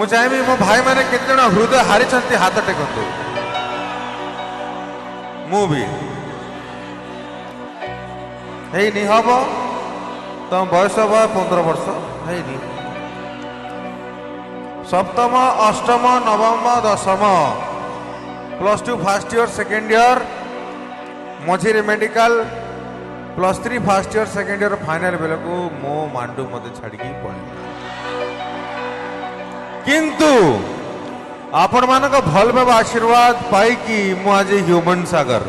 मु चाहिए मो भाई मैंने केते जण हृदय हारी हाथ टेकतु मु भी हेनी हम तुम बयस हम 15 वर्ष हेनी सप्तम अष्टम नवम दशम +2 फर्स्ट ईयर सेकेंड ईयर मझे medical +3 first year second year final बेल को मो मांडू मत छाड़ी पड़े किंतु आपण मान भल भाव आशीर्वाद पाई मु आज ह्यूमन सागर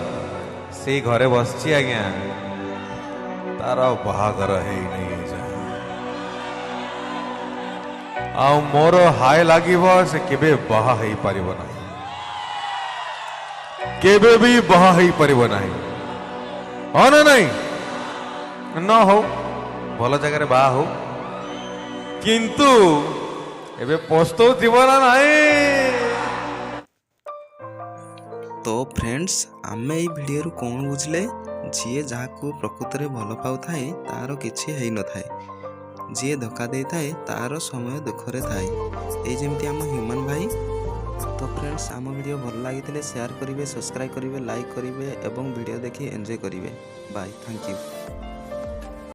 से घरे बसची आज्ञा तार बाहागर है नहीं आ मोर हाय लागिव से केबे बाहा है पारिबो ना केबे भी बाहा है पारिबो ना हो ना नहीं न हो भल जगह रे बाहा हो किंतु एबे पोस्तो जीवन नहीं। तो फ्रेंड्स आमे ये वीडियो कौन बुझले जी जहाँ को प्रकृत में भल पाऊ थाए तार किसी है न थाए जी धोखा दे थाए तार समय दुखरे थाए ये जमती आम ह्यूमन भाई। तो फ्रेंड्स आम वीडियो भल लगी शेयर करेंगे सब्सक्राइब करेंगे लाइक करेंगे और वीडियो देखी एंजॉय करेंगे बाय थैंक यू।